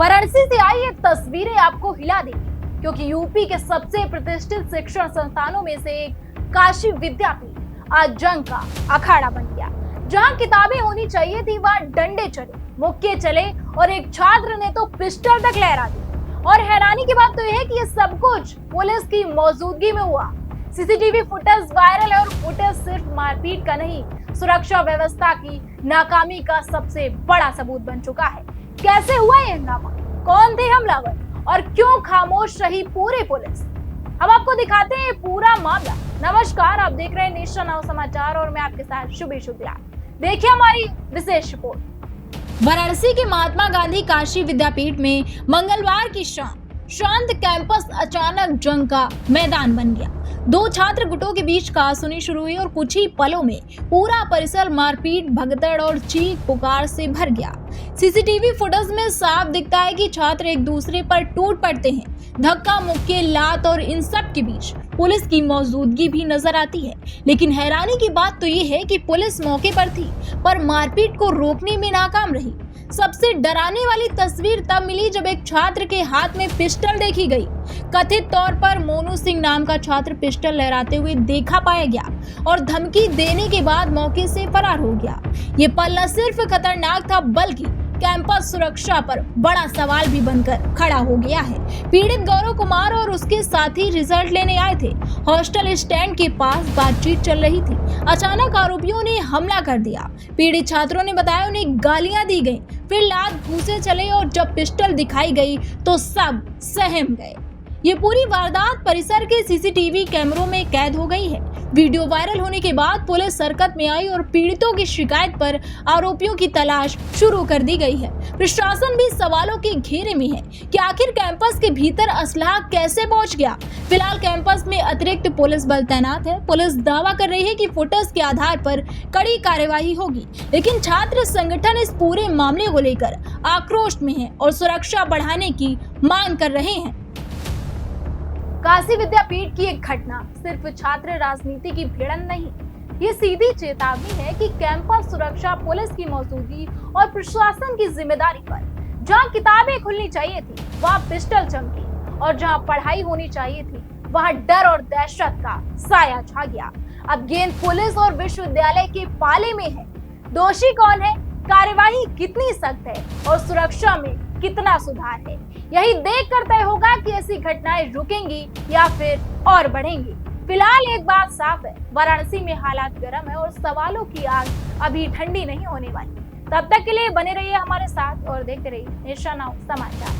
वाराणसी से आई ये तस्वीरें आपको हिला देंगी, क्योंकि यूपी के सबसे प्रतिष्ठित शिक्षण संस्थानों में से एक काशी विद्यापीठ आज जंग का अखाड़ा बन गया। जहां किताबें होनी चाहिए थी वहां डंडे चले, मुक्के चले और एक छात्र ने तो पिस्टल तक लहरा दी। और हैरानी की बात तो यह है कि ये सब कुछ पुलिस की मौजूदगी में हुआ। सीसीटीवी फुटेज वायरल है और फुटेज सिर्फ मारपीट का नहीं, सुरक्षा व्यवस्था की नाकामी का सबसे बड़ा सबूत बन चुका है। कैसे हुआ ये हंगामा, कौन थे हमलावर और क्यों खामोश रही पूरी पुलिस, हम आपको दिखाते हैं पूरा मामला। नमस्कार, आप देख रहे हैं नेशन नाउ समाचार और मैं आपके साथ शुभी शुक्ला। देखिए हमारी विशेष रिपोर्ट। वाराणसी के महात्मा गांधी काशी विद्यापीठ में मंगलवार की शाम शांत कैंपस अचानक जंग का मैदान बन गया। दो छात्र गुटों के बीच कहासुनी शुरू हुई और कुछ ही पलों में पूरा परिसर मारपीट, भगदड़ और चीख पुकार से भर गया। सीसीटीवी फुटेज में साफ दिखता है कि छात्र एक दूसरे पर टूट पड़ते हैं। धक्का मुक्के, लात और इन सब के बीच पुलिस की मौजूदगी भी नजर आती है। लेकिन हैरानी की बात तो ये है कि पुलिस मौके पर थी पर मारपीट को रोकने में नाकाम रही। सबसे डराने वाली तस्वीर तब मिली जब एक छात्र के हाथ में पिस्टल देखी गई। कथित तौर पर मोनू सिंह नाम का छात्र पिस्टल लहराते हुए देखा पाया गया और धमकी देने के बाद मौके से फरार हो गया। ये पल न सिर्फ खतरनाक था बल्कि कैंपस सुरक्षा पर बड़ा सवाल भी बनकर खड़ा हो गया है। पीड़ित गौरव कुमार और उसके साथी रिजल्ट लेने आए थे। हॉस्टल स्टैंड के पास बातचीत चल रही थी। अचानक आरोपियों ने हमला कर दिया। पीड़ित छात्रों ने बताया उन्हें गालियां दी गई, फिर लात घूंसे चले और जब पिस्टल दिखाई गई तो सब सहम गए। ये पूरी वारदात परिसर के सीसीटीवी कैमरों में कैद हो गई है। वीडियो वायरल होने के बाद पुलिस हरकत में आई और पीड़ितों की शिकायत पर आरोपियों की तलाश शुरू कर दी गई है। प्रशासन भी सवालों के घेरे में है कि आखिर कैंपस के भीतर असलाह कैसे पहुंच गया। फिलहाल कैंपस में अतिरिक्त पुलिस बल तैनात है। पुलिस दावा कर रही है कि फुटेज के आधार पर कड़ी कार्यवाही होगी, लेकिन छात्र संगठन इस पूरे मामले को लेकर आक्रोश में है और सुरक्षा बढ़ाने की मांग कर रहे हैं। काशी विद्यापीठ की एक घटना सिर्फ छात्र राजनीति की भिड़ंत नहीं, ये सीधी चेतावनी है कि कैंपस सुरक्षा, पुलिस की मौजूदगी और प्रशासन की जिम्मेदारी पर। जहां किताबें खुलनी चाहिए थी वहां पिस्टल चमकी और जहां पढ़ाई होनी चाहिए थी वहां डर और दहशत का साया छा गया। अब गेंद पुलिस और विश्वविद्यालय के पाले में है। दोषी कौन है, कार्यवाही कितनी सख्त है और सुरक्षा में कितना सुधार है, यही देख कर तय होगा कि ऐसी घटनाएं रुकेंगी या फिर और बढ़ेंगी। फिलहाल एक बात साफ है, वाराणसी में हालात गर्म है और सवालों की आग अभी ठंडी नहीं होने वाली। तब तक के लिए बने रहिए हमारे साथ और देखते रहिए नेशन नाउ समाचार।